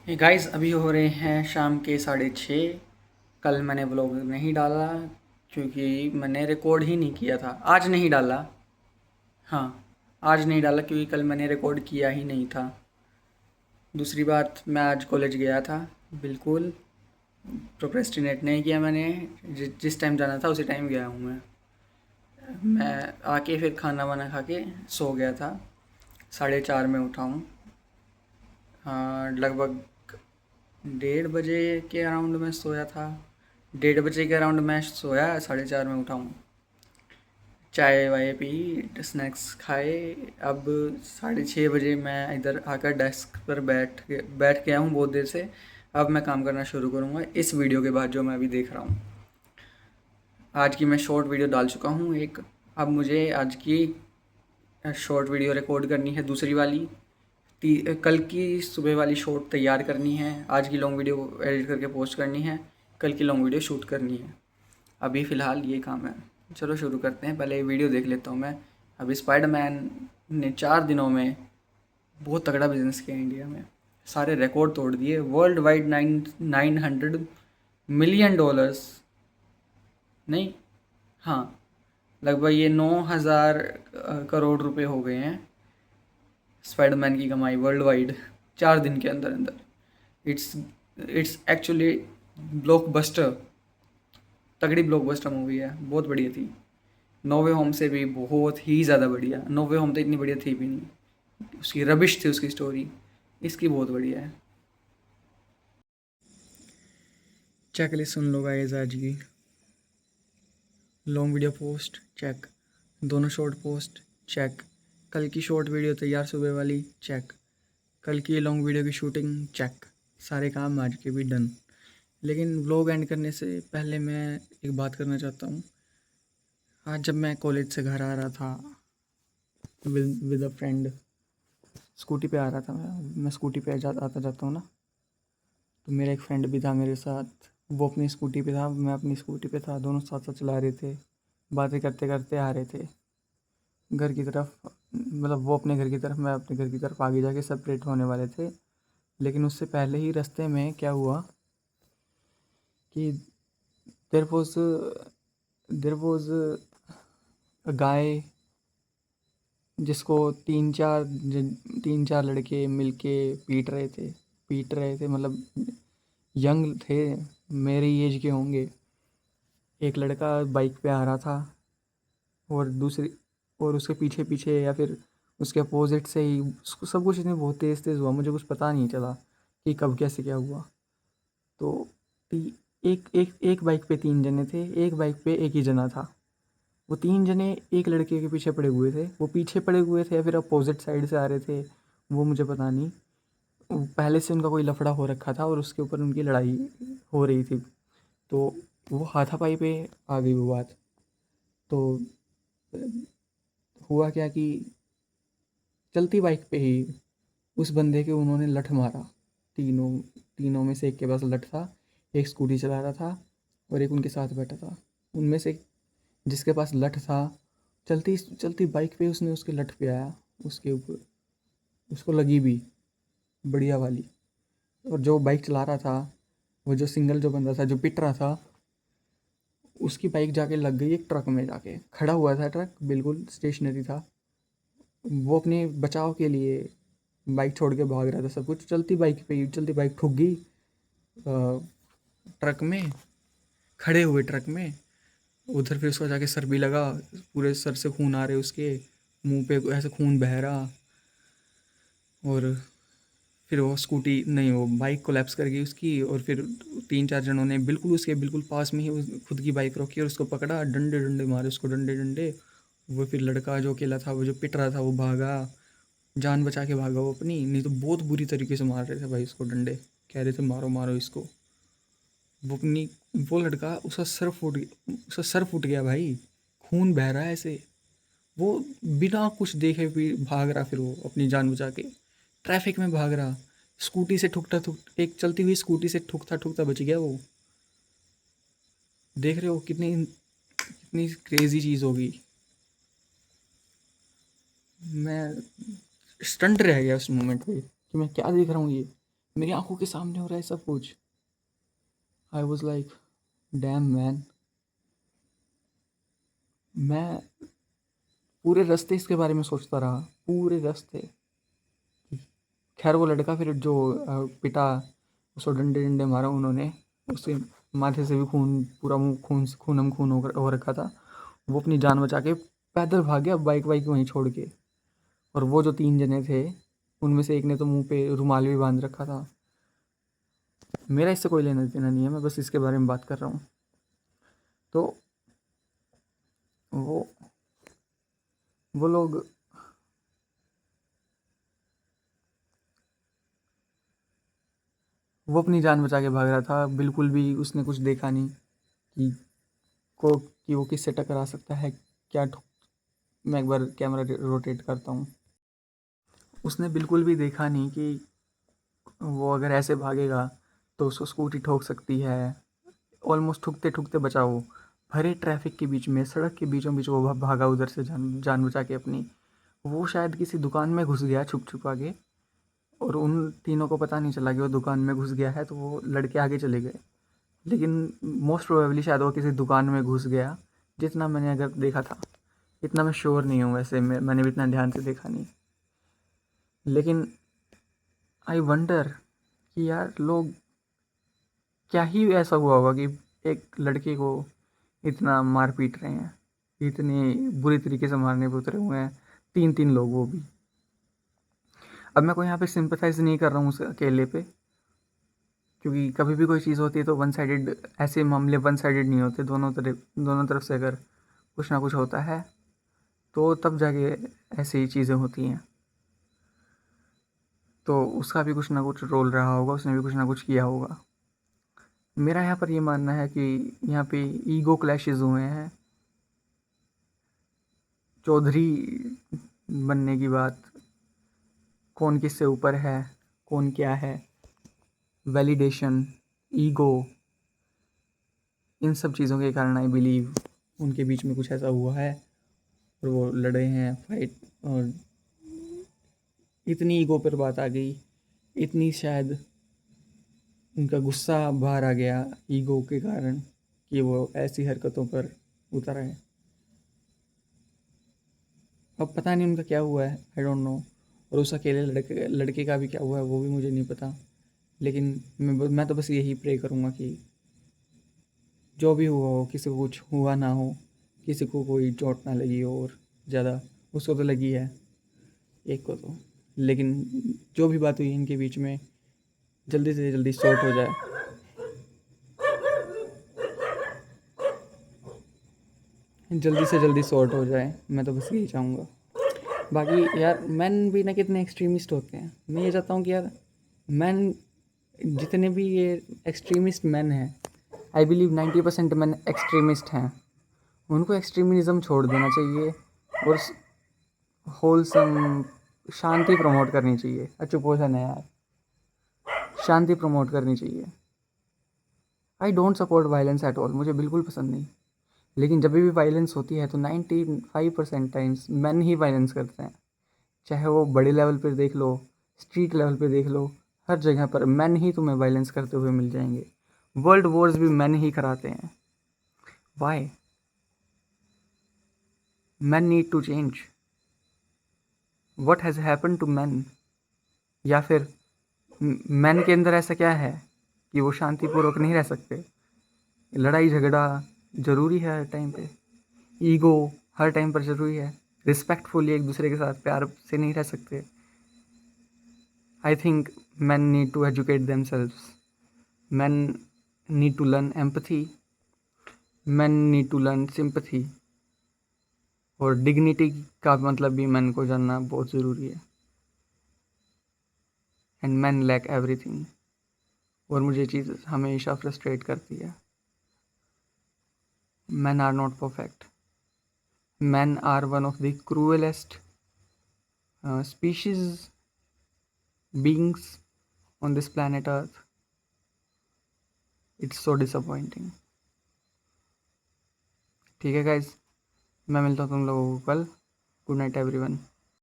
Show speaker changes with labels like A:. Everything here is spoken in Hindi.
A: गाइस अभी हो रहे हैं शाम के 6:30। कल मैंने व्लॉग नहीं डाला क्योंकि मैंने रिकॉर्ड ही नहीं किया था। आज नहीं डाला। हाँ, आज नहीं डाला क्योंकि कल मैंने रिकॉर्ड किया ही नहीं था। दूसरी बात, मैं आज कॉलेज गया था। बिल्कुल प्रोक्रेस्टिनेट नहीं किया मैंने। जिस टाइम जाना था उसी टाइम गया हूँ मैं आके फिर खाना वाना खा के सो गया था। 4:30 में उठा हूँ। हाँ, लगभग 1:30 बजे के अराउंड में सोया था। 1:30 बजे के अराउंड मैं सोया, 4:30 में उठा हूँ। चाय वाय पी, स्नैक्स खाए। अब 6:30 बजे मैं इधर आकर डेस्क पर बैठ गया हूँ बहुत देर से। अब मैं काम करना शुरू करूँगा इस वीडियो के बाद जो मैं अभी देख रहा हूँ। आज की मैं शॉर्ट वीडियो डाल चुका हूँ एक। अब मुझे आज की शॉर्ट वीडियो रिकॉर्ड करनी है, दूसरी वाली। कल की सुबह वाली शॉर्ट तैयार करनी है। आज की लॉन्ग वीडियो एडिट करके पोस्ट करनी है। कल की लॉन्ग वीडियो शूट करनी है। अभी फ़िलहाल ये काम है। चलो शुरू करते हैं। पहले वीडियो देख लेता हूँ मैं। अभी स्पाइडरमैन ने 4 दिनों में बहुत तगड़ा बिजनेस किया इंडिया में। सारे रिकॉर्ड तोड़ दिए। वर्ल्ड वाइड 900 मिलियन डॉलर्स, नहीं, हाँ, लगभग ये 9,000 करोड़ रुपए हो गए हैं स्पाइडरमैन की कमाई वर्ल्ड वाइड 4 दिन के अंदर अंदर। इट्स इट्स एक्चुअली ब्लॉकबस्टर, तगड़ी ब्लॉकबस्टर मूवी है, बहुत बढ़िया थी। नो वे होम से भी बहुत ही ज़्यादा बढ़िया। नो वे होम तो इतनी बढ़िया थी भी नहीं, उसकी रबिश थी उसकी स्टोरी। इसकी बहुत बढ़िया है। चेकलिस्ट सुन लो गाइस आज की। लॉन्ग वीडियो पोस्ट चेक, दोनों शॉर्ट पोस्ट चेक, कल की शॉर्ट वीडियो तैयार सुबह वाली चेक, कल की लॉन्ग वीडियो की शूटिंग चेक। सारे काम आज के भी डन। लेकिन व्लॉग एंड करने से पहले मैं एक बात करना चाहता हूँ। आज जब मैं कॉलेज से घर आ रहा था विद अ फ्रेंड, स्कूटी पे आ रहा था। मैं स्कूटी पे आता जाता हूँ ना, तो मेरा एक फ्रेंड भी था मेरे साथ। वो अपनी स्कूटी पे था, मैं अपनी स्कूटी पे था। दोनों साथ साथ चला रहे थे, बातें करते करते आ रहे थे घर की तरफ। मतलब वो अपने घर की तरफ, मैं अपने घर की तरफ। आगे जाके सेपरेट होने वाले थे, लेकिन उससे पहले ही रास्ते में क्या हुआ कि there was there was a गाय जिसको तीन चार लड़के मिलके पीट रहे थे। मतलब यंग थे, मेरी एज के होंगे। एक लड़का बाइक पे आ रहा था और दूसरी, और उसके पीछे पीछे या फिर उसके अपोजिट से ही उसको सब कुछ इसमें बहुत तेज़ तेज़ हुआ। मुझे कुछ पता नहीं चला कि कब कैसे क्या हुआ। तो एक एक एक बाइक पे 3 जने थे, एक बाइक पे एक ही जना था। वो 3 जने एक लड़के के पीछे पड़े हुए थे। वो पीछे पड़े हुए थे या फिर अपोजिट साइड से आ रहे थे, वो मुझे पता नहीं। पहले से उनका कोई लफड़ा हो रखा था और उसके ऊपर उनकी लड़ाई हो रही थी। तो वो हाथापाई पे आ गई वो बात। तो हुआ क्या कि चलती बाइक पे ही उस बंदे के उन्होंने लठ मारा। तीनों तीनों में से एक के पास लठ था। एक स्कूटी चला रहा था और एक उनके साथ बैठा था। उनमें से जिसके पास लठ था, चलती चलती बाइक पे उसने उसके लठ पे आया, उसके ऊपर उसको लगी भी बढ़िया वाली। और जो बाइक चला रहा था, वो जो सिंगल जो बंदा था जो पिट रहा था, उसकी बाइक जाके लग गई एक ट्रक में। जाके खड़ा हुआ था ट्रक, बिल्कुल स्टेशनरी था। वो अपने बचाव के लिए बाइक छोड़ के भाग रहा था। सब कुछ चलती बाइक पे ही, चलती बाइक ठुक गई ट्रक में, खड़े हुए ट्रक में। उधर फिर उसका जाके सर भी लगा, पूरे सर से खून आ रहे उसके, मुंह पे ऐसे खून बह रहा। और फिर वो स्कूटी नहीं, वो बाइक कोलैप्स कर गई उसकी। और फिर 3 4 जनों ने बिल्कुल उसके बिल्कुल पास में ही खुद की बाइक रोकी और उसको पकड़ा, डंडे डंडे मारे उसको, डंडे डंडे। वो फिर लड़का जो अकेला था, वो जो पिट रहा था, वो भागा, जान बचा के भागा वो अपनी। नहीं तो बहुत बुरी तरीके से मार रहे थे भाई उसको डंडे, कह रहे थे मारो मारो इसको। वो अपनी, वो लड़का, उसका सर फूट गया भाई, खून बह रहा है ऐसे। वो बिना कुछ देखे भी भाग रहा, फिर वो अपनी जान बचा के ट्रैफिक में भाग रहा। स्कूटी से ठुकता ठुक एक चलती हुई स्कूटी से ठुकता ठुकता बच गया वो। देख रहे हो कितनी कितनी क्रेजी चीज़ होगी। मैं स्टंट रह गया उस मोमेंट पे कि मैं क्या देख रहा हूँ ये। मेरी आंखों के सामने हो रहा है सब कुछ। I was like damn man. मैं पूरे रास्ते इसके बारे में सोचता रहा, पूरे रास्ते। खैर वो लड़का फिर जो पिटा, उसको डंडे डंडे मारा उन्होंने, उसके माथे से भी खून, पूरा मुंह खूनम खून हो रखा था। वो अपनी जान बचा के पैदल भाग गया, बाइक वाइक वहीं छोड़ के। और वो जो 3 जने थे, उनमें से एक ने तो मुंह पे रुमाल भी बांध रखा था। मेरा इससे कोई लेना देना नहीं है, मैं बस इसके बारे में बात कर रहा हूँ। तो वो लोग वो अपनी जान बचा के भाग रहा था, बिल्कुल भी उसने कुछ देखा नहीं कि वो किससे टकरा सकता है, क्या मैं एक बार कैमरा रोटेट करता हूँ। उसने बिल्कुल भी देखा नहीं कि वो अगर ऐसे भागेगा तो उसको स्कूटी ठोक सकती है। ऑलमोस्ट ठुकते ठुकते बचा वो, भरे ट्रैफिक के बीच में, सड़क के बीचों बीच वो भागा उधर से, जान बचा के अपनी। वो शायद किसी दुकान में घुस गया छुप छुपा के, और उन तीनों को पता नहीं चला कि वो दुकान में घुस गया है, तो वो लड़के आगे चले गए। लेकिन मोस्ट प्रोबेबली शायद वो किसी दुकान में घुस गया, जितना मैंने अगर देखा था। इतना मैं श्योर नहीं हूँ वैसे, मैंने भी इतना ध्यान से देखा नहीं। लेकिन आई वंडर कि यार लोग, क्या ही ऐसा हुआ होगा कि एक लड़के को इतना मार पीट रहे हैं, इतने बुरी तरीके से मारने पे उतरे हुए हैं 3 लोग, वो भी। अब मैं कोई यहाँ पे सिंपथाइज नहीं कर रहा हूँ उस अकेले पे, क्योंकि कभी भी कोई चीज़ होती है तो वन साइडेड, ऐसे मामले वन साइडेड नहीं होते। दोनों तरफ से अगर कुछ ना कुछ होता है तो तब जाके ऐसी चीज़ें होती हैं। तो उसका भी कुछ ना कुछ रोल रहा होगा, उसने भी कुछ ना कुछ किया होगा। मेरा यहाँ पर ये मानना है कि यहाँ पे ईगो क्लैशेस हुए हैं। चौधरी बनने की बात, कौन किससे ऊपर है, कौन क्या है, वैलिडेशन, ईगो, इन सब चीज़ों के कारण आई बिलीव उनके बीच में कुछ ऐसा हुआ है और वो लड़े हैं फाइट। और इतनी ईगो पर बात आ गई, इतनी शायद उनका गुस्सा बाहर आ गया ईगो के कारण, कि वो ऐसी हरकतों पर उतर आए। अब पता नहीं उनका क्या हुआ है, आई डोंट नो। और उस अकेले लड़के का भी क्या हुआ है वो भी मुझे नहीं पता। लेकिन मैं तो बस यही प्रे करूँगा कि जो भी हुआ हो, किसी को कुछ हुआ ना हो, किसी को कोई चोट ना लगी हो। और ज़्यादा उसको तो लगी है, एक को तो। लेकिन जो भी बात हुई इनके बीच में, जल्दी से जल्दी सॉर्ट हो जाए, जल्दी से जल्दी सॉर्ट हो जाए। मैं तो बस यही चाहूँगा। बाकी यार मैन भी ना कितने एक्सट्रीमिस्ट होते हैं। मैं ये चाहता हूँ कि यार मैन, जितने भी ये एक्सट्रीमिस्ट मैन हैं, आई बिलीव 90% मैन एक्सट्रीमिस्ट हैं। उनको एक्सट्रीमिज़म छोड़ देना चाहिए और होलसम शांति प्रमोट करनी चाहिए। चुप हो जाना यार, शांति प्रमोट करनी चाहिए। I don't support violence at all, मुझे बिल्कुल पसंद नहीं। लेकिन जब भी वायलेंस होती है तो 95% टाइम्स मैन ही वायलेंस करते हैं। चाहे वो बड़े लेवल पर देख लो, स्ट्रीट लेवल पे देख लो, हर जगह पर मैन ही तुम्हें वायलेंस करते हुए मिल जाएंगे। वर्ल्ड वॉर्स भी मैन ही कराते हैं। Why? Man need to change. What has happen to man? या फिर मैन के अंदर ऐसा क्या है कि वो शांतिपूर्वक नहीं रह सकते? लड़ाई झगड़ा ज़रूरी है हर टाइम पे, ईगो हर टाइम पर ज़रूरी है, रिस्पेक्टफुली एक दूसरे के साथ प्यार से नहीं रह सकते। I think men need to educate themselves, men need to learn empathy, men need to learn sympathy. और डिग्निटी का मतलब भी मैन को जानना बहुत ज़रूरी है। And men lack everything. और मुझे चीज़ हमेशा फ्रस्ट्रेट करती है, men are not perfect. Men are one of the cruelest species beings on this planet earth. It's so disappointing. ठीक है गाइज, मैं मिलता हूँ तुम लोगों को कल। Good night everyone.